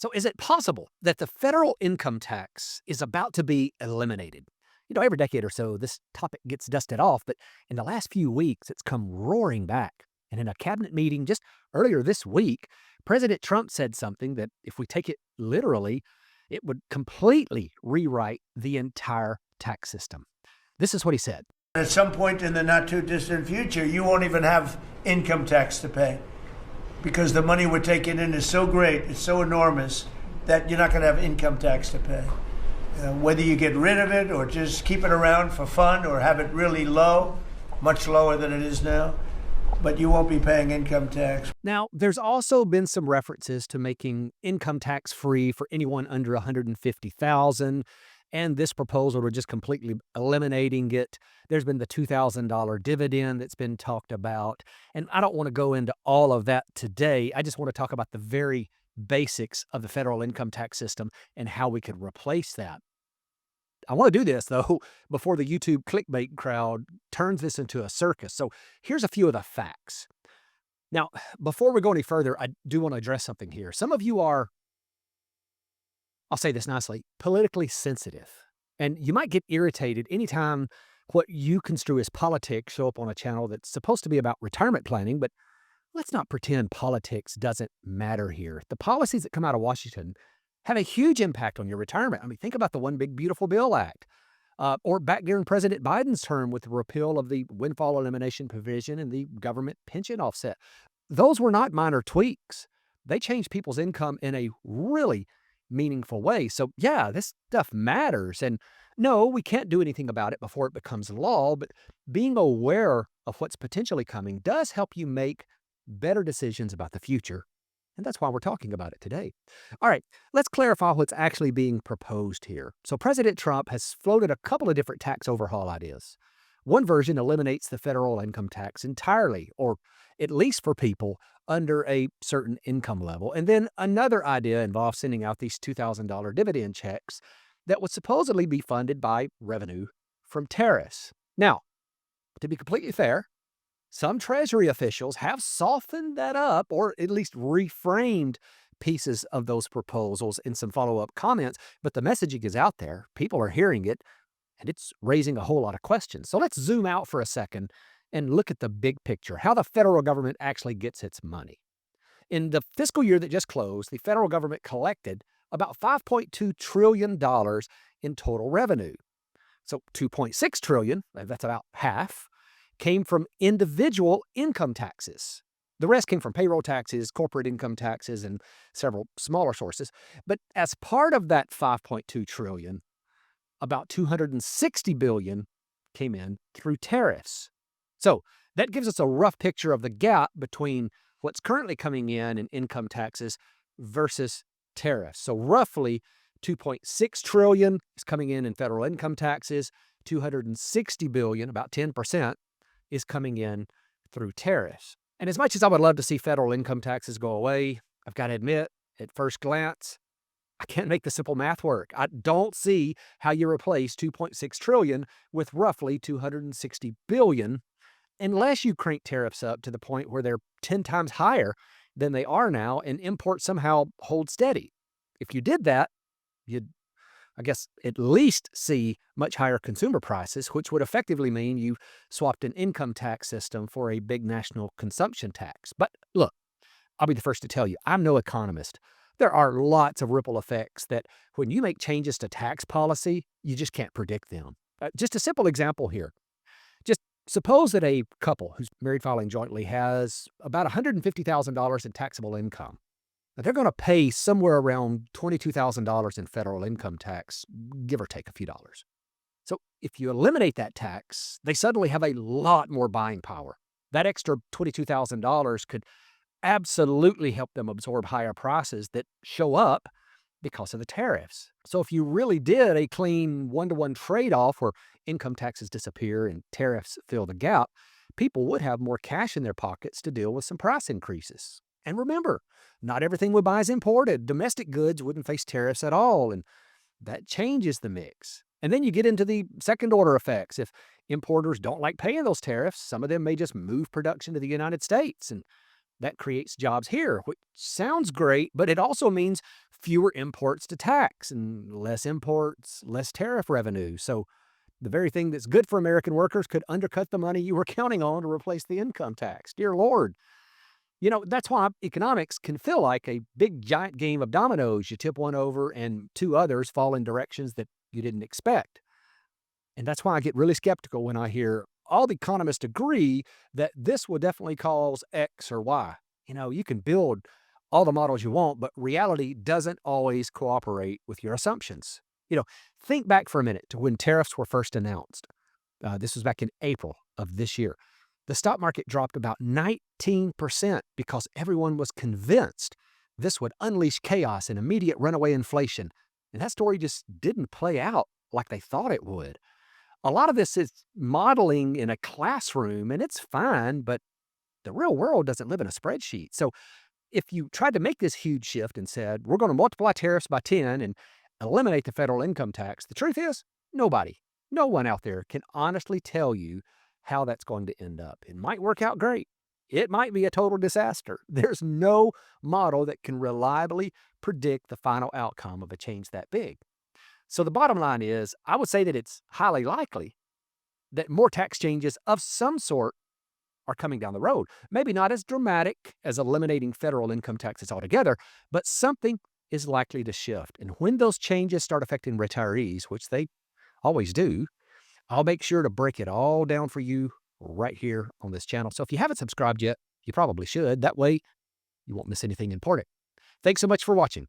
So, is it possible that the federal income tax is about to be eliminated? Every decade or so, this topic gets dusted off, but in the last few weeks, it's come roaring back. And in a cabinet meeting just earlier this week, President Trump said something that, if we take it literally, it would completely rewrite the entire tax system. This is what he said. At some point in the not too distant future, you won't even have income tax to pay because the money we're taking in is so great, it's so enormous that you're not going to have income tax to pay. Whether you get rid of it or just keep it around for fun or have it really low, much lower than it is now, but you won't be paying income tax. Now, there's also been some references to making income tax free for anyone under $150,000, and this proposal to just completely eliminating it. There's been the $2,000 dividend that's been talked about, and I don't want to go into all of that today. I just want to talk about the very basics of the federal income tax system and how we could replace that. I want to do this, though, before the YouTube clickbait crowd turns this into a circus. So here's a few of the facts. Now, before we go any further, I do want to address something here. Some of you are, I'll say this nicely, politically sensitive. And you might get irritated anytime what you construe as politics show up on a channel that's supposed to be about retirement planning, but let's not pretend politics doesn't matter here. The policies that come out of Washington have a huge impact on your retirement. I mean, think about the One Big Beautiful Bill Act, or back during President Biden's term with the repeal of the windfall elimination provision and the government pension offset. Those were not minor tweaks. They changed people's income in a really meaningful way. So yeah, this stuff matters. And no, we can't do anything about it before it becomes law, but being aware of what's potentially coming does help you make better decisions about the future. And that's why we're talking about it today. All right, let's clarify what's actually being proposed here. So President Trump has floated a couple of different tax overhaul ideas. One version eliminates the federal income tax entirely, or at least for people under a certain income level. And then another idea involves sending out these $2,000 dividend checks that would supposedly be funded by revenue from tariffs. Now, to be completely fair, some Treasury officials have softened that up, or at least reframed pieces of those proposals in some follow-up comments, but the messaging is out there. People are hearing it, and it's raising a whole lot of questions. So let's zoom out for a second and look at the big picture, how the federal government actually gets its money. In the fiscal year that just closed, the federal government collected about $5.2 trillion in total revenue. So $2.6 trillion, that's about half, came from individual income taxes. The rest came from payroll taxes, corporate income taxes, and several smaller sources. But as part of that $5.2 trillion, about $260 billion came in through tariffs. So that gives us a rough picture of the gap between what's currently coming in income taxes versus tariffs. So roughly $2.6 trillion is coming in federal income taxes, $260 billion, about 10%, is coming in through tariffs. And as much as I would love to see federal income taxes go away, I've got to admit, at first glance, I can't make the simple math work. I don't see how you replace $2.6 trillion with roughly $260 billion unless you crank tariffs up to the point where they're 10 times higher than they are now and imports somehow hold steady. If you did that, you'd, I guess, at least see much higher consumer prices, which would effectively mean you swapped an income tax system for a big national consumption tax. But look, I'll be the first to tell you, I'm no economist. There are lots of ripple effects that when you make changes to tax policy, you just can't predict them. Just a simple example here. Just suppose that a couple who's married filing jointly has about $150,000 in taxable income. Now, they're going to pay somewhere around $22,000 in federal income tax, give or take a few dollars. So if you eliminate that tax, they suddenly have a lot more buying power. That extra $22,000 could absolutely help them absorb higher prices that show up because of the tariffs. So if you really did a clean one-to-one trade-off where income taxes disappear and tariffs fill the gap, people would have more cash in their pockets to deal with some price increases. And remember, not everything we buy is imported. Domestic goods wouldn't face tariffs at all, and that changes the mix. And then you get into the second-order effects. If importers don't like paying those tariffs, some of them may just move production to the United States, and That creates jobs here, which sounds great, but it also means fewer imports to tax and less imports, less tariff revenue. So the very thing that's good for American workers could undercut the money you were counting on to replace the income tax. Dear Lord. That's why economics can feel like a big giant game of dominoes. You tip one over and two others fall in directions that you didn't expect. And that's why I get really skeptical when I hear all the economists agree that this will definitely cause X or Y. You can build all the models you want, but reality doesn't always cooperate with your assumptions. You know, think back for a minute to when tariffs were first announced. This was back in April of this year. The stock market dropped about 19% because everyone was convinced this would unleash chaos and immediate runaway inflation. And that story just didn't play out like they thought it would. A lot of this is modeling in a classroom, and it's fine, but the real world doesn't live in a spreadsheet. So if you tried to make this huge shift and said, we're going to multiply tariffs by 10 and eliminate the federal income tax, the truth is, nobody, no one out there can honestly tell you how that's going to end up. It might work out great. It might be a total disaster. There's no model that can reliably predict the final outcome of a change that big. So the bottom line is, I would say that it's highly likely that more tax changes of some sort are coming down the road. Maybe not as dramatic as eliminating federal income taxes altogether, but something is likely to shift. And when those changes start affecting retirees, which they always do, I'll make sure to break it all down for you right here on this channel. So if you haven't subscribed yet, you probably should. That way, you won't miss anything important. Thanks so much for watching.